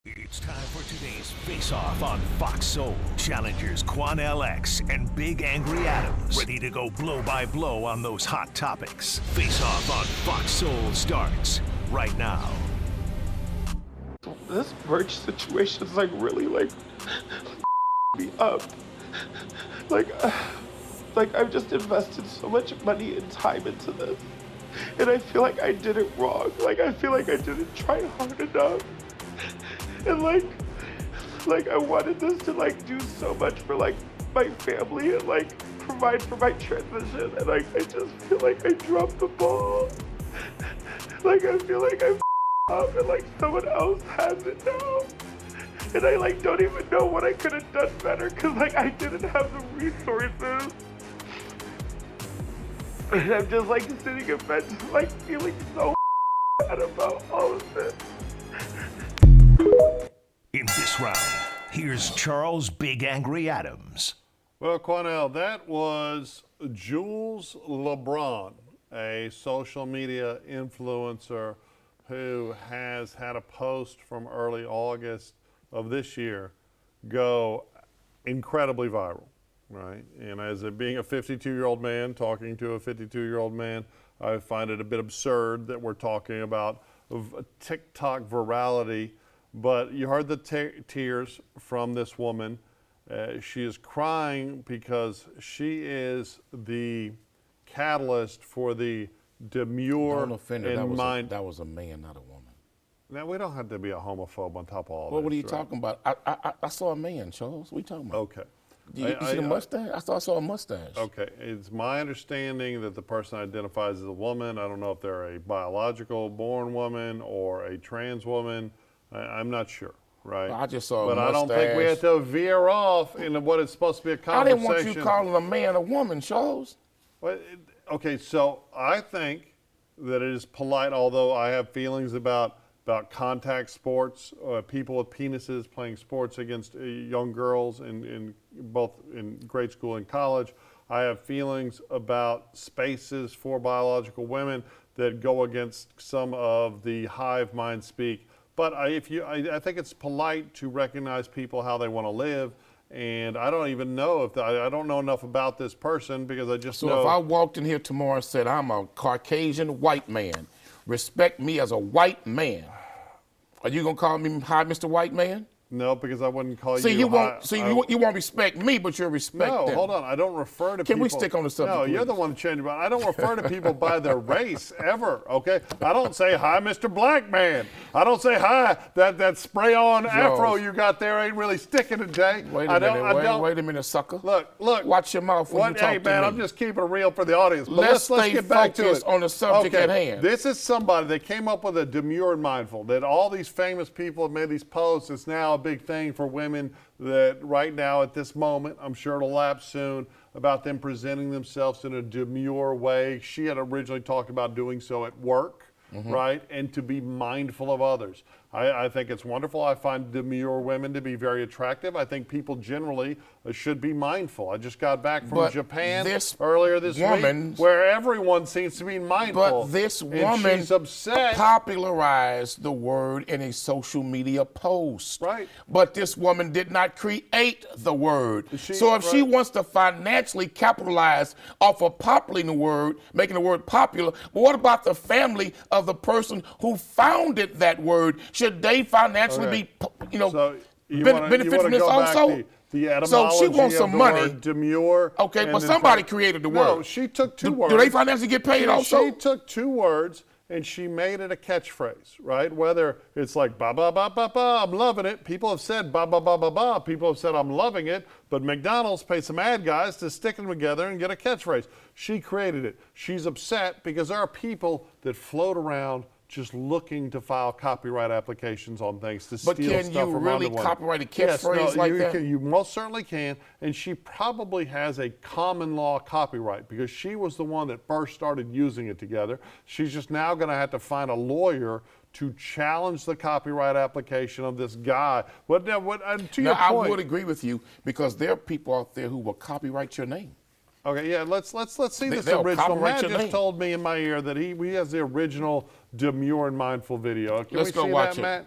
It's time for today's face-off on Fox Soul. Challengers Quan LX and Big Angry Adams ready to go blow by blow on those hot topics. Face-off on Fox Soul starts right now. This merch situation is like really like me up. Like I've just invested so much money and time into this, and I feel like I did it wrong. Like I feel like I didn't try hard enough. And like I wanted this to like do so much for like my family and like provide for my transition, and like I just feel like I dropped the ball. Like I feel like I'm up and like someone else has it now. And I like don't even know what I could have done better because like I didn't have the resources. And I'm just like sitting in bed just like feeling so bad about all of this. In this round, here's Charles Big Angry Adams. Well, Quanell, that was Jules LeBron, a social media influencer who has had a post from early August of this year go incredibly viral, right? And as being a 52-year-old man talking to a 52-year-old man, I find it a bit absurd that we're talking about TikTok virality. But you heard the tears from this woman. She is crying because she is the catalyst for the demure and that was a man, not a woman. Now, we don't have to be a homophobe on top of all Well, this. what are you talking about? I saw a man, Charles. What are you talking about? Okay. You see the mustache? I thought I saw a mustache. Okay. It's my understanding that the person identifies as a woman. I don't know if they're a biological born woman or a trans woman. I'm not sure, right? I just saw a But mustache. I don't think we have to veer off into what is supposed to be a conversation. I didn't want you calling a man a woman, Charles. Well, okay, so I think that it is polite, although I have feelings about contact sports, people with penises playing sports against young girls in both in grade school and college. I have feelings about spaces for biological women that go against some of the hive mind speak. But I think it's polite to recognize people how they want to live, and I don't even know if I don't know enough about this person because I just know. So if I walked in here tomorrow and said I'm a Caucasian white man, respect me as a white man, are you gonna call me hi, Mr. White Man? No, because I wouldn't call See, you. you won't. See, you won't respect me, but you'll respect them. No, hold on. I don't refer to people. Can we stick on the subject? No, you're please? the one to change about. I don't refer to people by their race ever. Okay, I don't say hi, Mr. Black Man. I don't say hi. That spray-on afro you got there ain't really sticking today. Wait a minute. Wait a minute, sucker. Look. Watch your mouth when you talk hey, man, to me. I'm just keeping it real for the audience. But Let's get back to it. on the subject at hand. This is somebody that came up with a demure and mindful. That all these famous people have made these posts. It's now a big thing for women. That right now at this moment, I'm sure it'll lapse soon, about them presenting themselves in a demure way. She had originally talked about doing so at work, right? And to be mindful of others. I think it's wonderful. I find demure women to be very attractive. I think people generally should be mindful. I just got back from Japan earlier this week, where everyone seems to be mindful. But this woman she's upset. popularized the word in a social media post. Right. But this woman did not create the word. So if she wants to financially capitalize off of populating the word, making the word popular, but what about the family of the person who founded that word? Should they financially be, benefit from this also? The etymology so she wants some money. Word demure. Okay, but somebody created the word. No, she took two words. Do they financially get paid also? She took two words and she made it a catchphrase, right? Whether it's like ba ba ba ba ba, I'm loving it. People have said ba ba ba ba ba. People have said I'm loving it. But McDonald's paid some ad guys to stick them together and get a catchphrase. She created it. She's upset because there are people that float around just looking to file copyright applications on things to steal stuff from But can you really copyright a catchphrase like that? You most certainly can, and she probably has a common law copyright because she was the one that first started using it together. She's just now going to have to find a lawyer to challenge the copyright application of this guy. To your point, I would agree with you because there are people out there who will copyright your name. Okay, yeah, let's see this original. Matt just told me in my ear that he has the original Demure and Mindful video. Can we see that, Matt?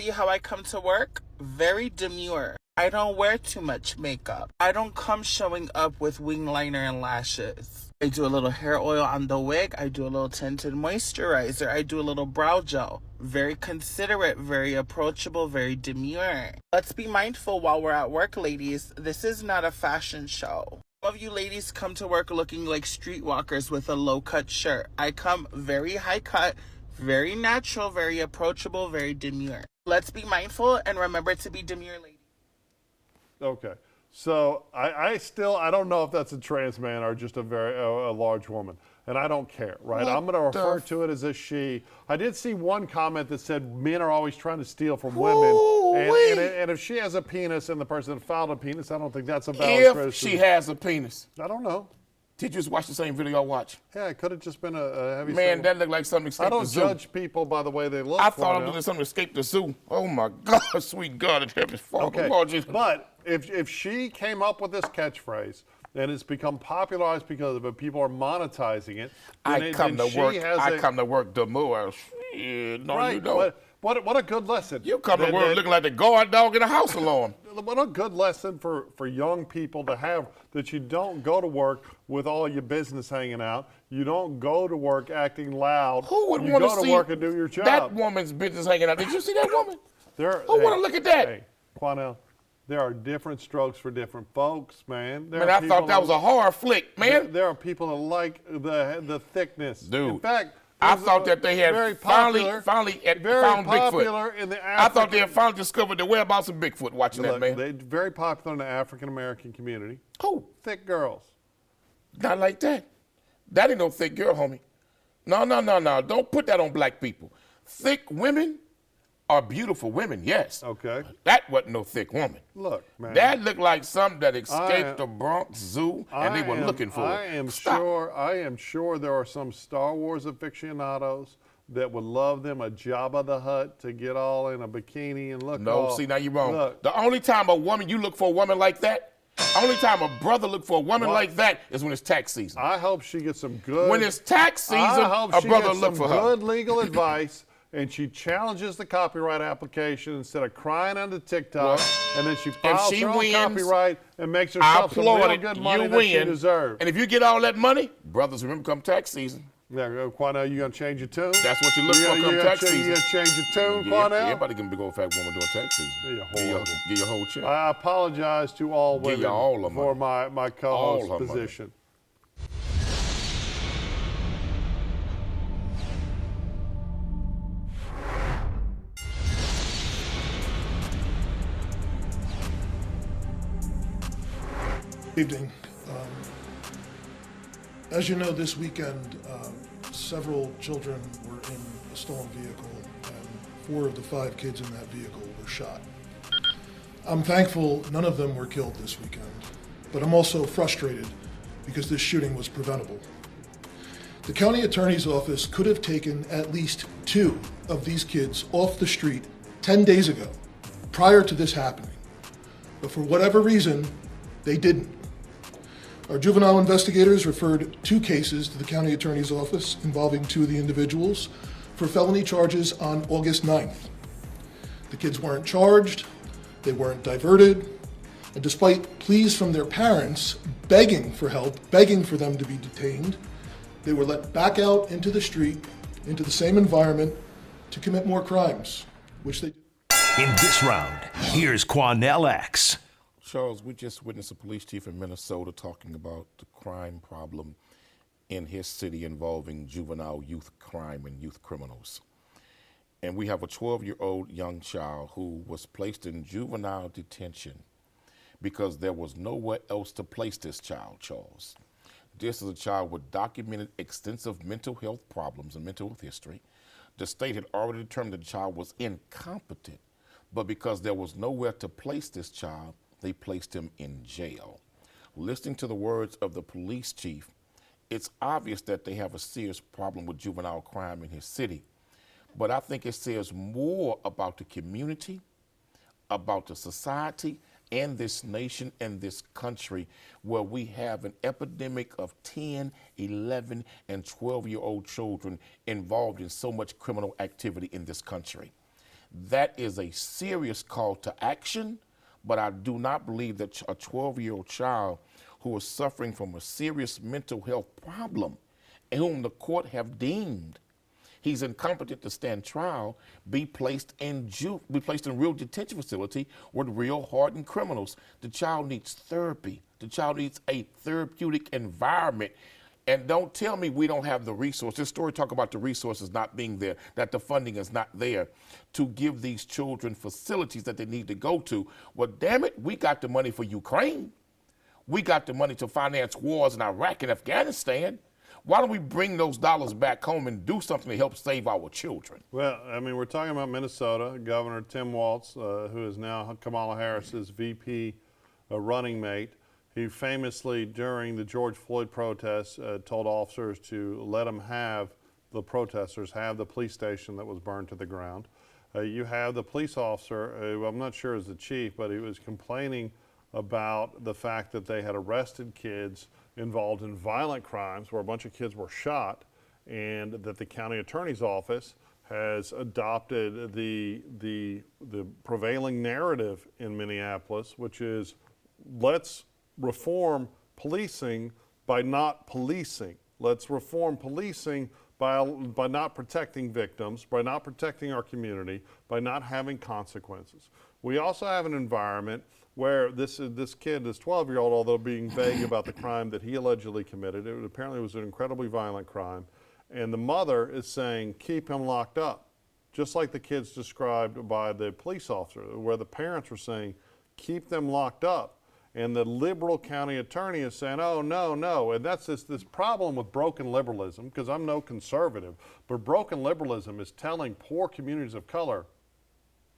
see how I come to work? Very demure. I don't wear too much makeup. I don't come showing up with wing liner and lashes. I do a little hair oil on the wig. I do a little tinted moisturizer. I do a little brow gel. Very considerate, very approachable, very demure. Let's be mindful while we're at work, ladies. This is not a fashion show. Some of you ladies come to work looking like streetwalkers with a low-cut shirt. I come very high-cut, very natural, very approachable, very demure. Let's be mindful and remember to be demure, ladies. Okay. So I don't know if that's a trans man or just a large woman, and I don't care, right? I'm going to refer to it as a she. I did see one comment that said men are always trying to steal from women, and if she has a penis and the person filed a penis, I don't think that's a valid criticism. If she has a penis. I don't know. Did you just watch the same video I watched? Yeah, it could have just been a heavy. Man, that looked like something escaped the zoo. I don't judge people by the way they look. I thought it was something escaped the zoo. Oh my God, sweet God in heaven. Okay, but if she came up with this catchphrase and it's become popularized because of it, people are monetizing it. I come to work Demure. No, right, you don't. What a good lesson. You come to work looking like the guard dog in a house alarm. What a good lesson for young people to have, that you don't go to work with all your business hanging out. You don't go to work acting loud. Who would want to see go to work and do your job? That woman's business hanging out? Did you see that woman? Who want to look at that? Hey, Quanell, there are different strokes for different folks, man. I thought that was a horror flick, man. There are people that like the thickness. Dude. In fact, I thought that they had finally found Bigfoot. In the I thought they had finally discovered the whereabouts of Bigfoot watching that, man. They're very popular in the African-American community. Who? Thick girls. Not like that. That ain't no thick girl, homie. No. Don't put that on black people. Thick women are beautiful women, yes. Okay. That wasn't no thick woman. Look, man. That looked like something that escaped the Bronx Zoo, and they were looking for it. I am sure there are some Star Wars aficionados that would love them a Jabba the Hutt to get all in a bikini and look all. See, now you're wrong. The only time you look for a woman like that, only time a brother look for a woman like that is when it's tax season. I hope she gets some good. When it's tax season, a brother look for her. Good legal advice. And she challenges the copyright application instead of crying on the TikTok, and then she files her own copyright and makes herself some real good money that she deserves. And if you get all that money, brothers, remember come tax season. Yeah, Quanell, you gonna change your tune? That's what you look for come tax season. You gonna change your tune, Quanell? Everybody can be a big old fat woman doing tax season. Get your whole check. I apologize to all women for my co-host position. Evening. As you know, this weekend, several children were in a stolen vehicle, and 4 of the 5 kids in that vehicle were shot. I'm thankful none of them were killed this weekend, but I'm also frustrated because this shooting was preventable. The county attorney's office could have taken at least 2 of these kids off the street 10 days ago, prior to this happening, but for whatever reason, they didn't. Our juvenile investigators referred 2 cases to the county attorney's office involving 2 of the individuals for felony charges on August 9th. The kids weren't charged, they weren't diverted, and despite pleas from their parents begging for help, begging for them to be detained, they were let back out into the street, into the same environment, to commit more crimes, which they did. In this round, here's Quanell X. Charles, we just witnessed a police chief in Minnesota talking about the crime problem in his city involving juvenile youth crime and youth criminals. And we have a 12-year-old young child who was placed in juvenile detention because there was nowhere else to place this child, Charles. This is a child with documented extensive mental health problems and mental health history. The state had already determined that the child was incompetent, but because there was nowhere to place this child, they placed him in jail. Listening to the words of the police chief, it's obvious that they have a serious problem with juvenile crime in his city. But I think it says more about the community, about the society, and this nation and this country, where we have an epidemic of 10, 11, and 12-year-old children involved in so much criminal activity in this country. that is a serious call to action, but I do not believe that a 12-year-old child who is suffering from a serious mental health problem and whom the court have deemed he's incompetent to stand trial, be placed in real detention facility with real hardened criminals. The child needs therapy. The child needs a therapeutic environment. And don't tell me we don't have the resources. This story talk about the resources not being there, that the funding is not there to give these children facilities that they need to go to. Well, damn it, we got the money for Ukraine. We got the money to finance wars in Iraq and Afghanistan. Why don't we bring those dollars back home and do something to help save our children? Well, I mean, we're talking about Minnesota. Governor Tim Walz, who is now Kamala Harris's VP running mate, he famously, during the George Floyd protests, told officers to let them have, the protesters have the police station that was burned to the ground. You have the police officer, who I'm not sure is the chief, but he was complaining about the fact that they had arrested kids involved in violent crimes where a bunch of kids were shot, and that the county attorney's office has adopted the prevailing narrative in Minneapolis, which is let's reform policing by not policing. Let's reform policing by not protecting victims, by not protecting our community, by not having consequences. We also have an environment where this kid, this 12-year-old, although being vague about the crime that he allegedly committed, it apparently was an incredibly violent crime, and the mother is saying, keep him locked up, just like the kids described by the police officer, where the parents were saying, keep them locked up. And the liberal county attorney is saying, oh, no, no. And that's this problem with broken liberalism, because I'm no conservative, but broken liberalism is telling poor communities of color,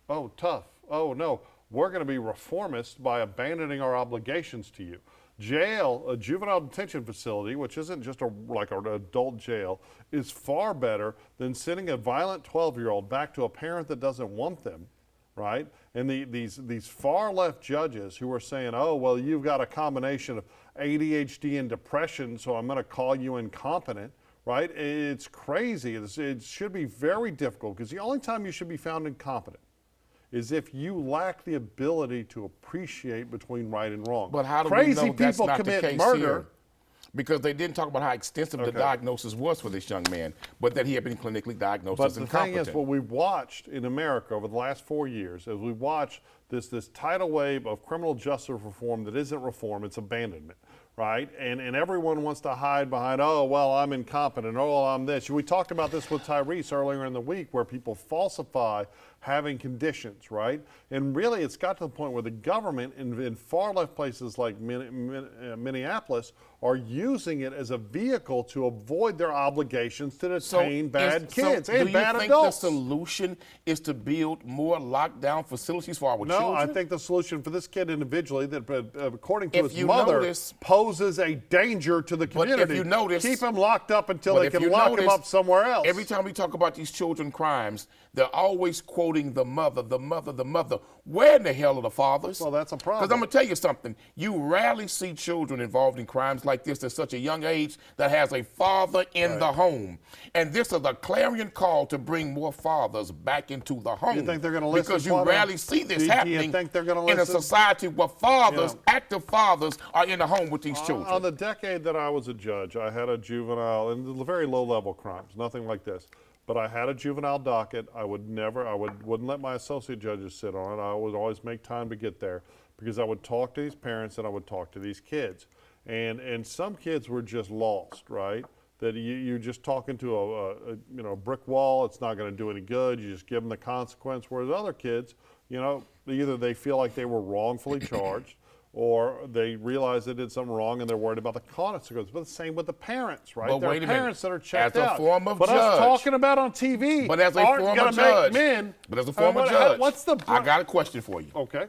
oh, tough, oh, no, we're going to be reformist by abandoning our obligations to you. Jail, a juvenile detention facility, which isn't just like an adult jail, is far better than sending a violent 12-year-old back to a parent that doesn't want them. Right? And these far left judges who are saying, oh, well, you've got a combination of ADHD and depression, so I'm going to call you incompetent, right? It's crazy. It should be very difficult, because the only time you should be found incompetent is if you lack the ability to appreciate between right and wrong. But how do crazy we know that's people not commit the case murder? Here? Because they didn't talk about how extensive the diagnosis was for this young man, but that he had been clinically diagnosed as incompetent. But the thing is, what we've watched in America over the last 4 years, as we've watched this tidal wave of criminal justice reform that isn't reform, it's abandonment, right? And everyone wants to hide behind, oh, well, I'm incompetent, oh, well, I'm this. We talked about this with Tyrese earlier in the week, where people falsify having conditions, right? And really, it's got to the point where the government in far left places like Minneapolis are using it as a vehicle to avoid their obligations to detain bad kids and bad adults. Do you think the solution is to build more lockdown facilities for our children? No, I think the solution for this kid individually, that according to his mother, poses a danger to the community. But if you notice, keep him locked up until they can lock him up somewhere else. Every time we talk about these children crimes, they're always quoting the mother, the mother, the mother. Where in the hell are the fathers? Well, that's a problem. Because I'm going to tell you something. You rarely see children involved in crimes like this at such a young age that has a father in the home. And this is a clarion call to bring more fathers back into the home. You think they're going to listen? Because you rarely see this happening you think they're going to listen? in a society where fathers, active fathers, are in the home with these children. On the decade that I was a judge, I had a juvenile, and very low-level crimes, nothing like this. But I had a juvenile docket. I wouldn't let my associate judges sit on it. I would always make time to get there, because I would talk to these parents and I would talk to these kids. And some kids were just lost, right? That you're just talking to a brick wall. It's not going to do any good. You just give them the consequence. Whereas other kids, either they feel like they were wrongfully charged, or they realize they did something wrong and they're worried about the consequences. But the same with the parents, right? But there wait are a parents minute. that are checked as out. a form of but judge. us talking about on TV But as a aren't former gonna judge. make men. But as a former judge. What's the? I got a question for you. Okay.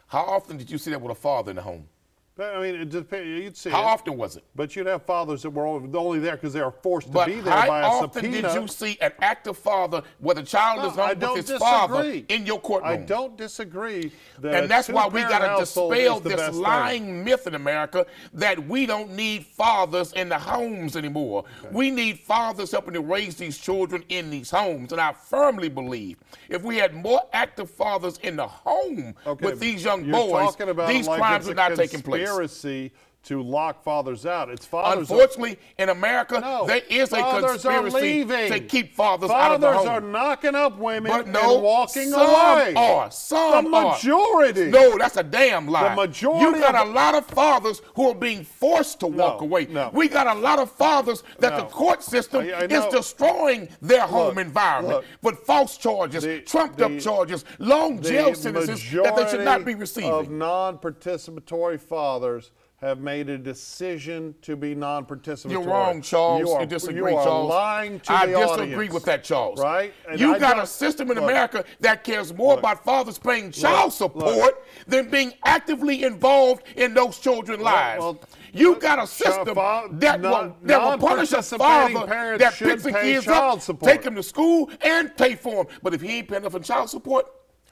How often did you see that with a father in the home? But, I mean, it depends. You'd see How it. often was it? But you'd have fathers that were only there because they were forced to But be there by a how often subpoena. did you see an active father where the child is home with his father in your courtroom? I don't disagree. That And that's why we got to household dispel is the this best lying thing. myth in America that we don't need fathers in the homes anymore. Okay. We need fathers helping to raise these children in these homes. And I firmly believe if we had more active fathers in the home with these young boys, these crimes would not take place. Conspiracy to lock fathers out. It's fathers. Unfortunately, in America, there is a conspiracy to keep fathers out of the home. Fathers are knocking up women and walking away. Some The majority. No, that's a damn lie. The majority. You got a lot of fathers who are being forced to walk away. We got a lot of fathers that the court system is destroying their home environment with false charges, trumped-up charges, long jail sentences that they should not be receiving. Of non-participatory fathers have made a decision to be non-participatory. You're wrong, Charles. You disagree, Charles. You are lying to the audience. I disagree with that, Charles. Right? And you got a system in America that cares more about fathers paying child support than being actively involved in those children's lives. You got a system that will punish a father that picks the kids up, take them to school, and pay for them. But if he ain't paying enough for child support,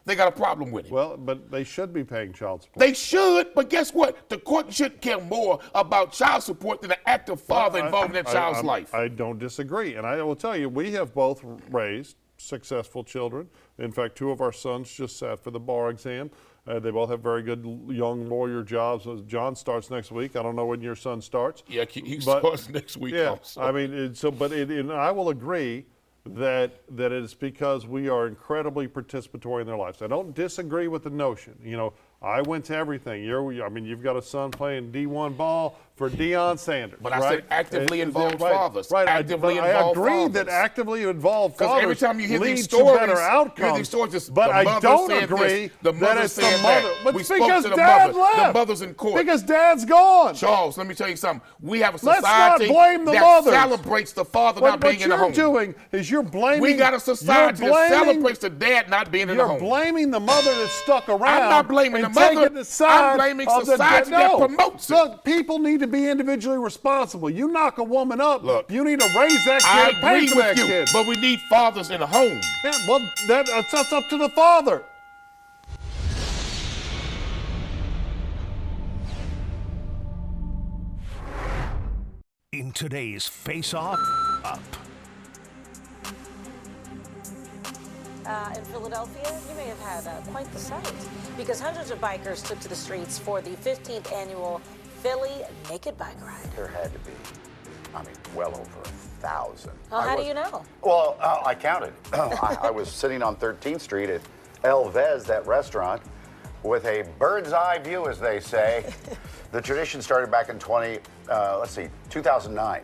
they got a problem with it. Well, but they should be paying child support. They should, but guess what? The court should care more about child support than an active father involved in that child's life. I don't disagree. And I will tell you, we have both raised successful children. In fact, 2 of our sons just sat for the bar exam. They both have very good young lawyer jobs. John starts next week. I don't know when your son starts. Yeah, he starts next week also. I mean, and I will agree that it is because we are incredibly participatory in their lives. I don't disagree with the notion. You know, I went to everything. You've got a son playing D1 ball for Deion Sanders. But I said actively involved fathers. Right. Actively involved I agree fathers. that actively involved fathers every time you hear these lead stories, to better outcomes. But I don't agree that it's the mother. But we because spoke to Dad left. The mother's in court. Because Dad's gone. Charles, let me tell you something. We have a Let's not society blame the that mothers. celebrates the father not being in the home. What you're doing is you're blaming. We got a society that celebrates the dad not being in the home. You're blaming the mother that stuck around. I'm not blaming the mother. I'm blaming society that promotes it. Look, people need to be individually responsible. You knock a woman up, look, you need to raise that kid. I agree with you, but we need fathers in the home. Yeah, well, that's up to the father. In today's Face-Off, Up. In Philadelphia, you may have had quite the sight because hundreds of bikers took to the streets for the 15th annual Philly Naked Bike Ride. There had to be, well over 1,000. Well, how do you know? Well, I counted. I was sitting on 13th Street at El Vez, that restaurant, with a bird's eye view, as they say. The tradition started back in 2009.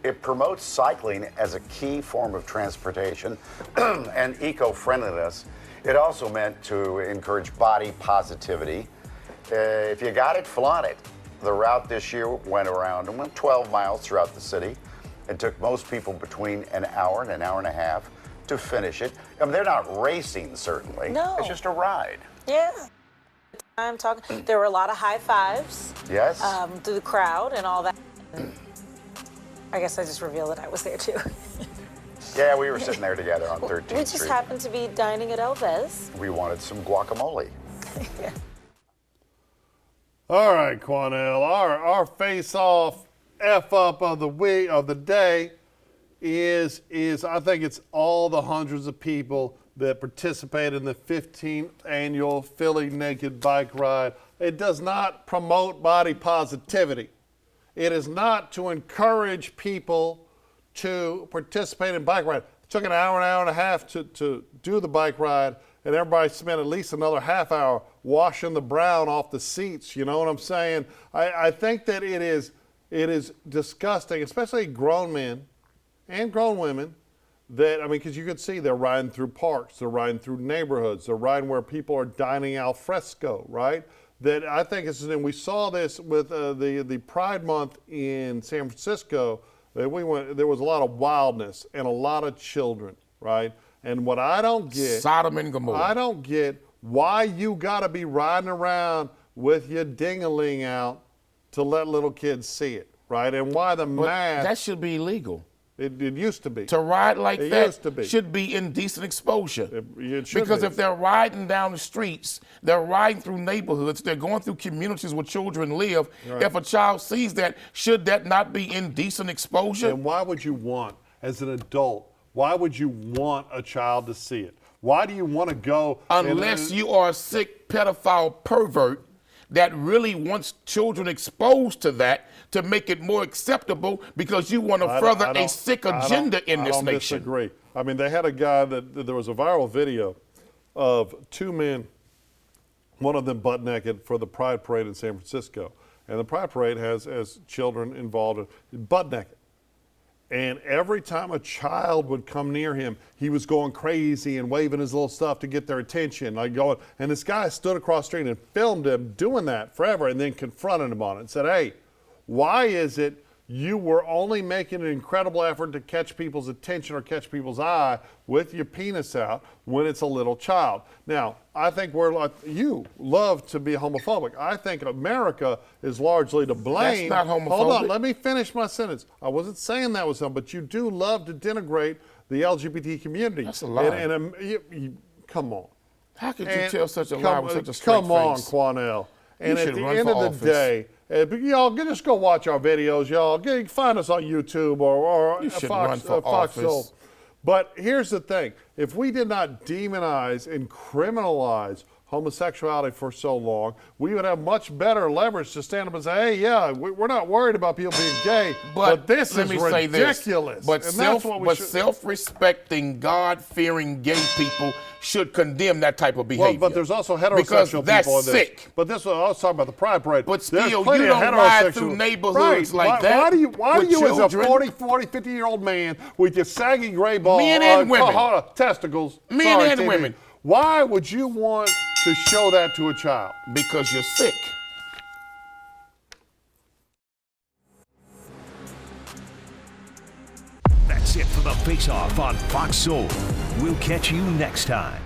It promotes cycling as a key form of transportation and eco-friendliness. It also meant to encourage body positivity. If you got it, flaunt it. The route this year went 12 miles throughout the city and took most people between an hour and a half to finish it. They're not racing, certainly. No. It's just a ride. Yeah. I'm talking. There were a lot of high fives. Yes. Through the crowd and all that. I guess I just revealed that I was there too. Yeah, we were sitting there together on 13th Street. We just happened to be dining at El Vez. We wanted some guacamole. Yeah. All right, Quanell, our face-off F-up of the week, of the day is I think it's all the hundreds of people that participated in the 15th annual Philly Naked Bike Ride. It does not promote body positivity. It is not to encourage people to participate in bike ride. It took an hour and a half to do the bike ride, and everybody spent at least another half hour washing the brown off the seats. You know what I'm saying? I think that it is disgusting, especially grown men and grown women, that, because you could see they're riding through parks, they're riding through neighborhoods, they're riding where people are dining al fresco, right? That I think and we saw this with the Pride Month in San Francisco. There was a lot of wildness and a lot of children, right? And what I don't get, Sodom and Gomorrah. I don't get why you got to be riding around with your ding-a-ling out to let little kids see it, right? And why the mask? That should be illegal. It used to be. To ride like it that used to be. should be indecent exposure. It should because be. if they're riding down the streets, they're riding through neighborhoods, they're going through communities where children live. Right. If a child sees that, should that not be indecent exposure? And why would you want, as an adult, why would you want a child to see it? Why do you want to go? Unless you are a sick pedophile pervert that really wants children exposed to that to make it more acceptable because you want to further a sick agenda in this nation. I don't disagree. I mean, they had a guy there was a viral video of two men, one of them butt naked for the Pride Parade in San Francisco. And the Pride Parade has children involved, butt naked. And every time a child would come near him, he was going crazy and waving his little stuff to get their attention. And this guy stood across the street and filmed him doing that forever and then confronted him on it and said, hey, why is it you were only making an incredible effort to catch people's attention or catch people's eye with your penis out when it's a little child? Now, I think you love to be homophobic. I think America is largely to blame. That's not homophobic. Hold on, let me finish my sentence. I wasn't saying that was something, but you do love to denigrate the LGBT community. That's a lie. Come on. How could you tell such a lie with such a straight Come on, face? Quanell. And You at should the run end for of office. the day, y'all just go watch our videos, y'all. Find us on YouTube or You should Fox, run for Fox office. Soul. But here's the thing. If we did not demonize and criminalize homosexuality for so long, we would have much better leverage to stand up and say, hey, yeah, we're not worried about people being gay, but this is ridiculous. But self-respecting, God-fearing gay people should condemn that type of behavior. Well, but there's also heterosexual because people that's in this. sick. But this, I was talking about the Pride Parade. But There's still, plenty you of don't ride heterosexual- through neighborhoods right. like that Why do you, with as a children. 40, 50-year-old man with your saggy gray ball Men and women. testicles, Men sorry, and TV, women. why would you want to show that to a child? Because you're sick. That's it for the Face Off on Fox Soul. We'll catch you next time.